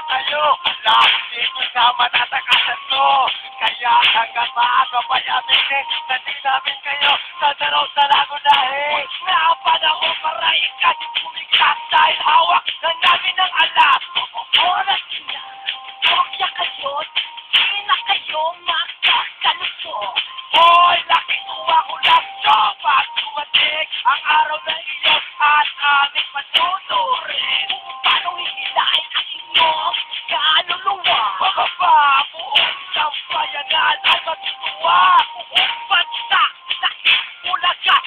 kayo. Ala, hindi ko sa matatakasan to. Kaya hanggang maaga payabitin na di namin kayo sa daraw sa lagunahin. Napanahon para ikat kumiglas dahil hawak na namin ang alam. Oras na, tokya kayo, di na kayo magkakaluso. Hoy, nakituwa ko lang siya pag dumating ang araw na iyo at aming patuturin. Paano hihilain ang inyong kaluluwa? Bababa, buong sampayanan at matutuwa. Buong bansa, nakikulaga,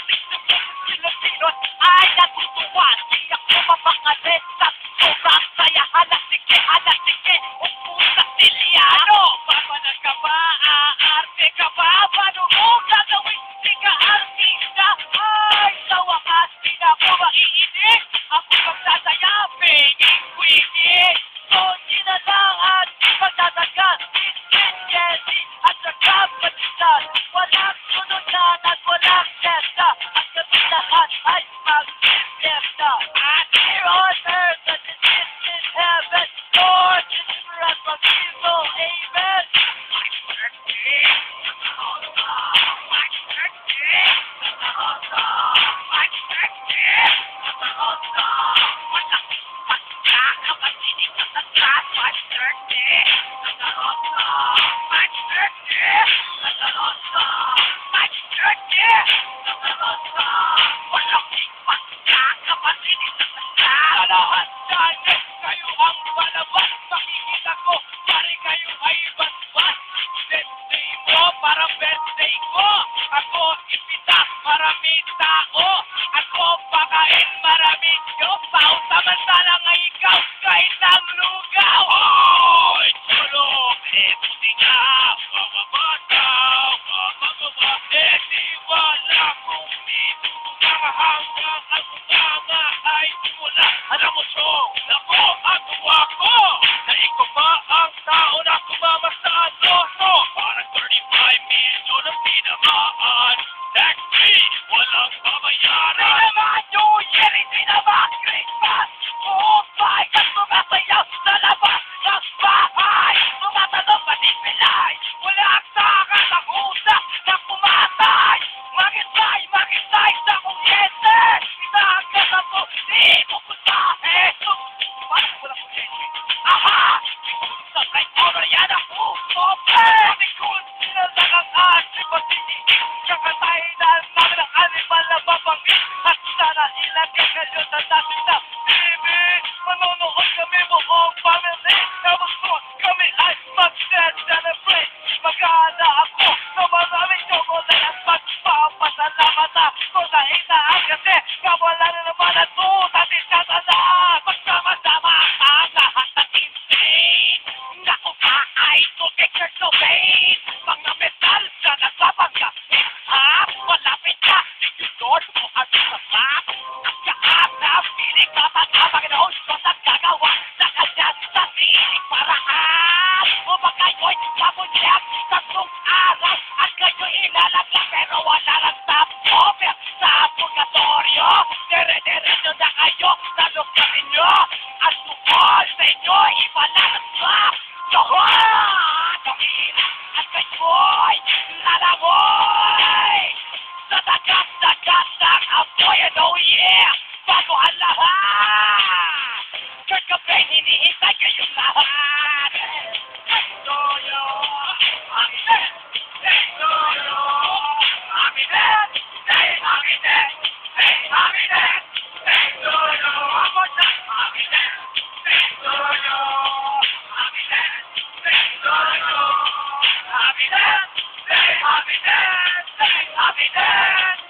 Pilipinos ay natutuwa. Di ako mapakalit sa sobrang saya. Halasike, upo sa silyano. Papanag ka ba? Aarte ka ba? Paano mo gagawin? Di ka artista. Ay, sa wakas, di na ako maiinig. Ako magsasaya, pingin-quigin. So, di na lang at magtatagal. Jesse at sa kapatisan. Walang sununan at walang testa. At kami lahat ay mag-testa. At here on earth as it is in heaven. Lord, deliver us from evil. Amen. My birthday. My birthday. My birthday. Nakakapatinig ka sa taas. My birthday. My birthday. My birthday. Walang pagkakapatinig sa taas. Sa lahat dyan, kayo ang malabas. Makikita ko, pare kayo ay basbas. Birthday mo, parang birthday ko. Ako ipita, maraming tao. Ako pakain, maraming Diyos. Samantala nga ikaw, kahit ang lugaw. Hoy, tulog, puti nga. Bababataw, bababa. Di wala kung dito nga hanggang ang tama ay simula. Alam mo, Chong, ako ang tuwa ko. Na ikaw ba ang tao na kumamastaan? No, parang 35 million ang tinamaan. Tax free, walang babayaran. Di naman New Year, hindi naman Christmas. Bumay at sumasayaw sa labas ng bahay. Tumatanong pati pilay. Wala ang sakatakusa na pumatay. Magitay sa kuryente. Isagas ako, di ko puntahe. Parang wala kuryente. Aha! Sa right over yan ako. Pati kung sinalang ang asipatiti. Kakatayin na namin ang animal na babangin. At sana ilagay kayo sa natin na TV. Manonood kami buong family. Tapos ko kami ay mag-celebrate. Mag-aala ako sa maraming chocolate at magpapasalamat ako sa inaan kasi kawala na naman at tutatin ka tanan. Magsama-sama ang lahat ng insane. Naku ka ay tubig so pain. Mga metal ka nagbabangga. Hip-hop, malapit ka. Thank you Lord mo ang sa map. Nagkaap na piling ka pag-abaganoon ko sa gagawa sa kanya sa sinig paraan. O ba kayo'y kabunyap sa kung araw at kayo'y ilalaglag pero wala lang stop-over sa purgatorio. Dire-diretso na kayo sa lugar ninyo. At tukol sa inyo, iba na ng swap. Yohon! At kayo'y lalamoy sa dagat-dagat ng apoy and oh yeah! Bago ang lahat! Kurt Cobain, hinihintay kayong lahat! Toyo! Amin! Toyo! Amin! Amin! Amin! Toyo! Ako na! Amin! Toyo! Amin! Toyo! Amin! Amin! Amin!